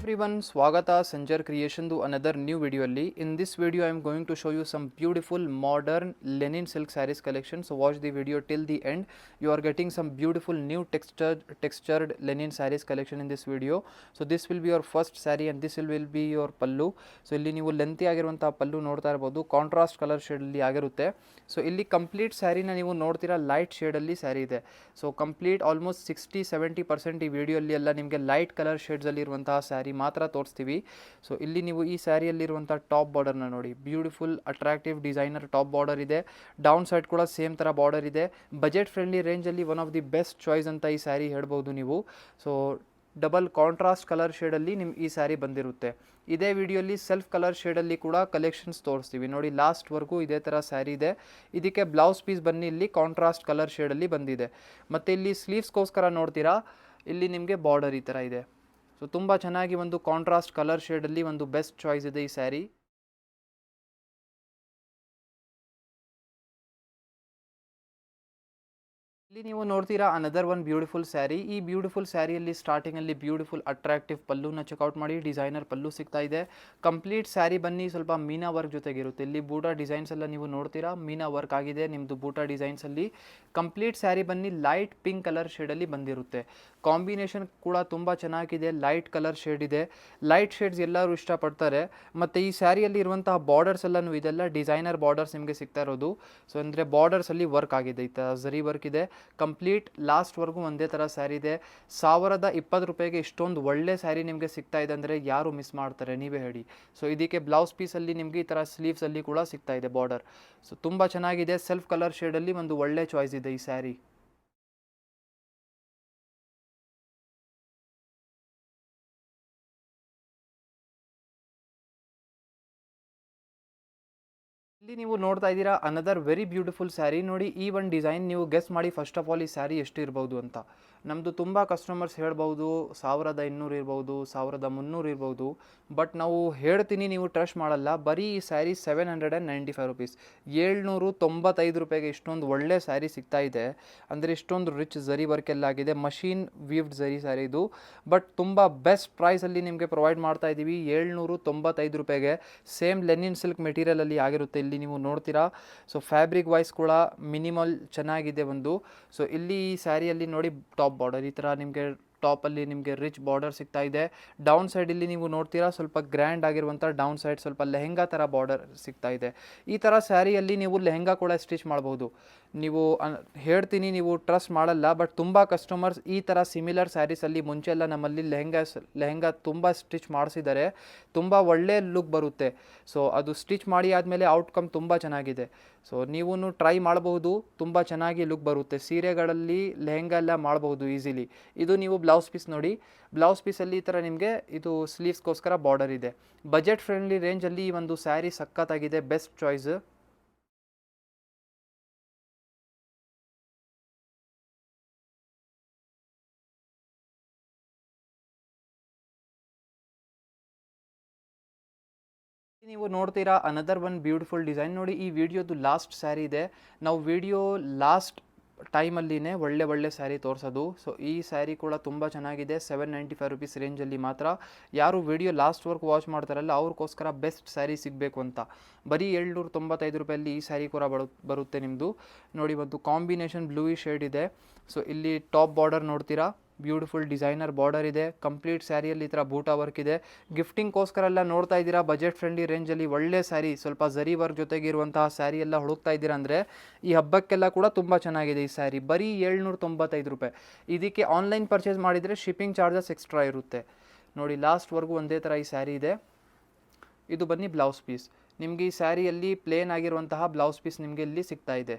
Everyone, Swagata Sanjar Creation to another new video. In this video, I am going to show you some beautiful modern linen silk sarees collection. So watch the video till the end. You are getting some beautiful new textured linen sarees collection in this video. So this will be your first saree and this will be your pallu. So ಇಲ್ಲಿ ನೀವು lengthy ಆಗಿರುವಂಥ ಪಲ್ಲು ನೋಡ್ತಾ ಇರಬಹುದು, contrast colour ಶೇಡಲ್ಲಿ ಆಗಿರುತ್ತೆ. So ಇಲ್ಲಿ complete ಸ್ಯಾರಿನ ನೀವು ನೋಡ್ತೀರಾ light ಶೇಡಲ್ಲಿ sari ಇದೆ. ಸೊ ಕಂಪ್ಲೀಟ್ ಆಲ್ಮೋಸ್ಟ್ 60-70% ಈ ವಿಡಿಯೋಲ್ಲಿ ಎಲ್ಲ ನಿಮಗೆ ಲೈಟ್ ಕಲರ್ ಶೇಡ್ಸಲ್ಲಿ ಇರುವಂತಹ ಸ್ಯಾರಿ ಮಾತ್ರ ತೋರಿಸ್ತೀವಿ. ಸೊ ಇಲ್ಲಿ ನೀವು ಈ ಸ್ಯಾರಿಯಲ್ಲಿರುವಂಥ ಟಾಪ್ ಬಾರ್ಡರ್ನ ನೋಡಿ, beautiful attractive designer top border ಇದೆ. ಡೌನ್ ಸೈಡ್ ಕೂಡ ಸೇಮ್ ಥರ ಬಾರ್ಡರ್ ಇದೆ. ಬಜೆಟ್ ಫ್ರೆಂಡ್ಲಿ ರೇಂಜಲ್ಲಿ one of the best choice ಅಂತ ಈ ಸ್ಯಾರಿ ಹೇಳ್ಬೋದು ನೀವು. ಸೊ ಡಬಲ್ ಕಾಂಟ್ರಾಸ್ಟ್ ಕಲರ್ ಶೇಡಲ್ಲಿ ನಿಮ್ಮ ಈ ಸ್ಯಾರಿ ಬಂದಿರುತ್ತೆ. ಇದೇ ವಿಡಿಯೋಲಿ ಸೆಲ್ಫ್ ಕಲರ್ ಶೇಡಲ್ಲಿ ಕೂಡ ಕಲೆಕ್ಷನ್ಸ್ ತೋರಿಸ್ತೀವಿ ನೋಡಿ. ಲಾಸ್ಟ್ವರೆಗೂ ಇದೇ ಥರ ಸ್ಯಾರಿ ಇದೆ. ಇದಕ್ಕೆ ಬ್ಲೌಸ್ ಪೀಸ್ ಬನ್ನಿ ಇಲ್ಲಿ ಕಾಂಟ್ರಾಸ್ಟ್ ಕಲರ್ ಶೇಡಲ್ಲಿ ಬಂದಿದೆ. ಮತ್ತು ಇಲ್ಲಿ ಸ್ಲೀವ್ಸ್ಗೋಸ್ಕರ ನೋಡ್ತೀರಾ, ಇಲ್ಲಿ ನಿಮಗೆ ಬಾರ್ಡರ್ ಈ ಥರ ಇದೆ. ಸೊ ತುಂಬ ಚೆನ್ನಾಗಿ ಒಂದು ಕಾಂಟ್ರಾಸ್ಟ್ ಕಲರ್ ಶೇಡಲ್ಲಿ ಒಂದು ಬೆಸ್ಟ್ ಚಾಯ್ಸ್ ಇದೆ ಈ ಸ್ಯಾರಿ. ಇಲ್ಲಿ ನೀವು ನೋಡ್ತೀರಾ ಅನದರ್ ಒನ್ ಬ್ಯೂಟಿಫುಲ್ ಸ್ಯಾರಿ. ಈ ಬ್ಯೂಟಿಫುಲ್ ಸ್ಯಾರಿಯಲ್ಲಿ ಸ್ಟಾರ್ಟಿಂಗಲ್ಲಿ ಬ್ಯೂಟಿಫುಲ್ ಅಟ್ರಾಕ್ಟಿವ್ ಪಲ್ಲುನ ಚೆಕ್ಔಟ್ ಮಾಡಿ, ಡಿಸೈನರ್ ಪಲ್ಲು ಸಿಗ್ತಾ ಇದೆ. ಕಂಪ್ಲೀಟ್ ಸ್ಯಾರಿ ಬನ್ನಿ ಸ್ವಲ್ಪ ಮೀನಾ ವರ್ಕ್ ಜೊತೆಗಿರುತ್ತೆ. ಇಲ್ಲಿ ಬೂಟಾ ಡಿಸೈನ್ಸ್ ಎಲ್ಲ ನೀವು ನೋಡ್ತೀರಾ, ಮೀನಾ ವರ್ಕ್ ಆಗಿದೆ ನಿಮ್ಮದು ಬೂಟಾ ಡಿಸೈನ್ಸಲ್ಲಿ. ಕಂಪ್ಲೀಟ್ ಸ್ಯಾರಿ ಬನ್ನಿ ಲೈಟ್ ಪಿಂಕ್ ಕಲರ್ ಶೇಡಲ್ಲಿ ಬಂದಿರುತ್ತೆ. ಕಾಂಬಿನೇಷನ್ ಕೂಡ ತುಂಬ ಚೆನ್ನಾಗಿದೆ, ಲೈಟ್ ಕಲರ್ ಶೇಡ್ ಇದೆ. ಲೈಟ್ ಶೇಡ್ಸ್ ಎಲ್ಲರೂ ಇಷ್ಟಪಡ್ತಾರೆ. ಮತ್ತು ಈ ಸ್ಯಾರಿಯಲ್ಲಿ ಇರುವಂತಹ ಬಾರ್ಡರ್ಸ್ ಎಲ್ಲನೂ ಇದೆಲ್ಲ ಡಿಸೈನರ್ ಬಾರ್ಡರ್ಸ್ ನಿಮಗೆ ಸಿಗ್ತಾ ಇರೋದು. ಸೊ ಅಂದರೆ ಬಾರ್ಡರ್ಸಲ್ಲಿ ವರ್ಕ್ ಆಗಿದೆ, ಈ ಥರ ಝರಿ ವರ್ಕ್ ಇದೆ. ಕಂಪ್ಲೀಟ್ ಲಾಸ್ಟ್ವರೆಗೂ ಒಂದೇ ಥರ ಸ್ಯಾರಿ ಇದೆ. 1020 ರೂಪಾಯಿಗೆ ಇಷ್ಟೊಂದು ಒಳ್ಳೆ ಸ್ಯಾರಿ ನಿಮಗೆ ಸಿಗ್ತಾ ಇದೆ ಅಂದರೆ ಯಾರು ಮಿಸ್ ಮಾಡ್ತಾರೆ ನೀವೇ ಹೇಳಿ. ಸೊ ಇದಕ್ಕೆ ಬ್ಲೌಸ್ ಪೀಸಲ್ಲಿ ನಿಮಗೆ ಈ ಥರ ಸ್ಲೀವ್ಸಲ್ಲಿ ಕೂಡ ಸಿಗ್ತಾ ಇದೆ ಬಾರ್ಡರ್. ಸೊ ತುಂಬ ಚೆನ್ನಾಗಿದೆ. ಸೆಲ್ಫ್ ಕಲರ್ ಶೇಡಲ್ಲಿ ಒಂದು ಒಳ್ಳೆ ಚಾಯ್ಸ್ ಇದೆ ಈ ಸ್ಯಾರಿ. ಇಲ್ಲಿ ನೀವು ನೋಡ್ತಾ ಇದ್ದೀರಾ ಅನದರ್ ವೆರಿ ಬ್ಯೂಟಿಫುಲ್ ಸ್ಯಾರಿ. ನೋಡಿ ಈ ಒಂದು ಡಿಸೈನ್ ನೀವು ಗೆಸ್ ಮಾಡಿ ಫಸ್ಟ್ ಆಫ್ ಆಲ್ ಈ ಸ್ಯಾರಿ ಎಷ್ಟು ಇರ್ಬೋದು ಅಂತ. ನಮ್ಮದು ತುಂಬ ಕಸ್ಟಮರ್ಸ್ ಹೇಳ್ಬೋದು 1200 ಇರ್ಬೋದು, 1300 ಇರ್ಬೋದು. ಬಟ್ ನಾವು ಹೇಳ್ತೀನಿ, ನೀವು ಟ್ರಸ್ಟ್ ಮಾಡಲ್ಲ. ಬರೀ ಈ ಸ್ಯಾರಿ 795 ರುಪೀಸ್, 795 ರೂಪಾಯಿಗೆ ಇಷ್ಟೊಂದು ಒಳ್ಳೆ ಸ್ಯಾರಿ ಸಿಗ್ತಾ ಇದೆ. ಅಂದರೆ ಇಷ್ಟೊಂದು ರಿಚ್ ಝರಿ ವರ್ಕ್ ಎಲ್ಲ ಆಗಿದೆ, ಮಷೀನ್ ವೀವ್ಡ್ ಝರಿ ಸ್ಯಾರಿ ಇದು. ಬಟ್ ತುಂಬ ಬೆಸ್ಟ್ ಪ್ರೈಸಲ್ಲಿ ನಿಮಗೆ ಪ್ರೊವೈಡ್ ಮಾಡ್ತಾ ಇದ್ದೀವಿ 795 ರೂಪಾಯಿಗೆ. ಸೇಮ್ ಲೆನಿನ್ ಸಿಲ್ಕ್ ಮೆಟೀರಿಯಲಲ್ಲಿ ಆಗಿರುತ್ತೆ. ಇಲ್ಲಿ ನೀವು ನೋಡ್ತೀರಾ. ಸೊ ಫ್ಯಾಬ್ರಿಕ್ ವೈಸ್ ಕೂಡ ಮಿನಿಮಲ್ ಚೆನ್ನಾಗಿದೆ ಒಂದು. ಸೊ ಇಲ್ಲಿ ಈ ಸ್ಯಾರಿಯಲ್ಲಿ ನೋಡಿ ಟಾಪ್ ಬಾರ್ಡರ್ ಈ ಥರ ನಿಮಗೆ ಟಾಪಲ್ಲಿ ನಿಮಗೆ ರಿಚ್ ಬಾರ್ಡರ್ ಸಿಗ್ತಾ ಇದೆ. ಡೌನ್ ಸೈಡ್ ಇಲ್ಲಿ ನೀವು ನೋಡ್ತೀರಾ ಸ್ವಲ್ಪ ಗ್ರ್ಯಾಂಡ್ ಆಗಿರುವಂಥ ಡೌನ್ ಸೈಡ್ ಸ್ವಲ್ಪ ಲೆಹೆಂಗಾ ಥರ ಬಾರ್ಡರ್ ಸಿಗ್ತಾ ಇದೆ. ಈ ಥರ ಸ್ಯಾರಿಯಲ್ಲಿ ನೀವು ಲೆಹೆಂಗಾ ಕೂಡ ಸ್ಟಿಚ್ ಮಾಡ್ಬೋದು. ನೀವು ಹೇಳ್ತೀನಿ, ನೀವು ಟ್ರಸ್ಟ್ ಮಾಡಲ್ಲ, ಬಟ್ ತುಂಬ ಕಸ್ಟಮರ್ಸ್ ಈ ಥರ ಸಿಮಿಲರ್ ಸ್ಯಾರೀಸಲ್ಲಿ ಮುಂಚೆ ಎಲ್ಲ ನಮ್ಮಲ್ಲಿ ಲೆಹೆಂಗಾ ತುಂಬ ಸ್ಟಿಚ್ ಮಾಡಿಸಿದ್ದಾರೆ. ತುಂಬ ಒಳ್ಳೆ ಲುಕ್ ಬರುತ್ತೆ. ಸೊ ಅದು ಸ್ಟಿಚ್ ಮಾಡಿ ಆದಮೇಲೆ ಔಟ್ಕಮ್ ತುಂಬ ಚೆನ್ನಾಗಿದೆ. ಸೊ ನೀವು ಟ್ರೈ ಮಾಡಬಹುದು, ತುಂಬ ಚೆನ್ನಾಗಿ ಲುಕ್ ಬರುತ್ತೆ. ಸೀರೆಗಳಲ್ಲಿ ಲೆಹೆಂಗಾ ಎಲ್ಲ ಮಾಡಬಹುದು ಈಸಿಲಿ. ಇದು ನೀವು ಬ್ಲೌಸ್ ಪೀಸ್ ನೋಡಿ, ಬ್ಲೌಸ್ ಪೀಸಲ್ಲಿ ಈ ಥರ ನಿಮಗೆ ಇದು ಸ್ಲೀವ್ಸ್ಗೋಸ್ಕರ ಬಾರ್ಡರ್ ಇದೆ. ಬಜೆಟ್ ಫ್ರೆಂಡ್ಲಿ ರೇಂಜಲ್ಲಿ ಈ ಒಂದು ಸ್ಯಾರಿ ಸಖತ್ತಾಗಿದೆ, ಬೆಸ್ಟ್ ಚಾಯ್ಸ್. ನೀವು ನೋಡ್ತೀರಾ ಅನದರ್ ಒನ್ ಬ್ಯೂಟಿಫುಲ್ ಡಿಸೈನ್. ನೋಡಿ ಈ ವಿಡಿಯೋದು ಲಾಸ್ಟ್ ಸ್ಯಾರಿ ಇದೆ. ನಾವು ವಿಡಿಯೋ ಲಾಸ್ಟ್ ಟೈಮಲ್ಲಿನೇ ಒಳ್ಳೆ ಸ್ಯಾರಿ ತೋರಿಸೋದು. ಸೊ ಈ ಸ್ಯಾರಿ ಕೂಡ ತುಂಬ ಚೆನ್ನಾಗಿದೆ. 795 ರುಪೀಸ್ ರೇಂಜಲ್ಲಿ ಮಾತ್ರ. ಯಾರು ವಿಡಿಯೋ ಲಾಸ್ಟ್ವರೆಗೂ ವಾಚ್ ಮಾಡ್ತಾರಲ್ಲ ಅವ್ರಿಗೋಸ್ಕರ ಬೆಸ್ಟ್ ಸ್ಯಾರಿ ಸಿಗಬೇಕು ಅಂತ. ಬರೀ 795 ರೂಪಾಯಲ್ಲಿ ಈ ಸ್ಯಾರಿ ಕೂಡ ಬರುತ್ತೆ ನಿಮ್ಮದು. ನೋಡಿ ಒಂದು ಕಾಂಬಿನೇಷನ್ ಬ್ಲೂ ಶೇಡ್ ಇದೆ. ಸೊ ಇಲ್ಲಿ ಟಾಪ್ ಬಾರ್ಡರ್ ನೋಡ್ತೀರಾ, ಬ್ಯೂಟಿಫುಲ್ ಡಿಸೈನರ್ ಬಾರ್ಡರ್ ಇದೆ. ಕಂಪ್ಲೀಟ್ ಸ್ಯಾರಿಯಲ್ಲಿ ಈ ಥರ ಬೂಟಾ ವರ್ಕ್ ಇದೆ. ಗಿಫ್ಟಿಂಗ್ಗೋಸ್ಕರ ಎಲ್ಲ ನೋಡ್ತಾ ಇದ್ದೀರಾ ಬಜೆಟ್ ಫ್ರೆಂಡ್ಲಿ ರೇಂಜಲ್ಲಿ ಒಳ್ಳೆ ಸ್ಯಾರಿ, ಸ್ವಲ್ಪ ಝರಿ ವರ್ಕ್ ಜೊತೆಗಿರುವಂತಹ ಸ್ಯಾರಿ ಎಲ್ಲ ಹುಡುಕ್ತಾ ಇದ್ದೀರಾ ಅಂದರೆ ಈ ಹಬ್ಬಕ್ಕೆಲ್ಲ ಕೂಡ ತುಂಬ ಚೆನ್ನಾಗಿದೆ ಈ ಸ್ಯಾರಿ. ಬರೀ 795 ರೂಪಾಯಿ. ಇದಕ್ಕೆ ಆನ್ಲೈನ್ ಪರ್ಚೇಸ್ ಮಾಡಿದರೆ ಶಿಪ್ಪಿಂಗ್ ಚಾರ್ಜಸ್ ಎಕ್ಸ್ಟ್ರಾ ಇರುತ್ತೆ. ನೋಡಿ ಲಾಸ್ಟ್ವರೆಗೂ ಒಂದೇ ಥರ ಈ ಸ್ಯಾರಿ ಇದೆ. ಇದು ಬನ್ನಿ ಬ್ಲೌಸ್ ಪೀಸ್. ನಿಮಗೆ ಈ ಸ್ಯಾರಿಯಲ್ಲಿ ಪ್ಲೇನ್ ಆಗಿರುವಂತಹ ಬ್ಲೌಸ್ ಪೀಸ್ ನಿಮಗೆ ಇಲ್ಲಿ ಸಿಗ್ತಾ ಇದೆ.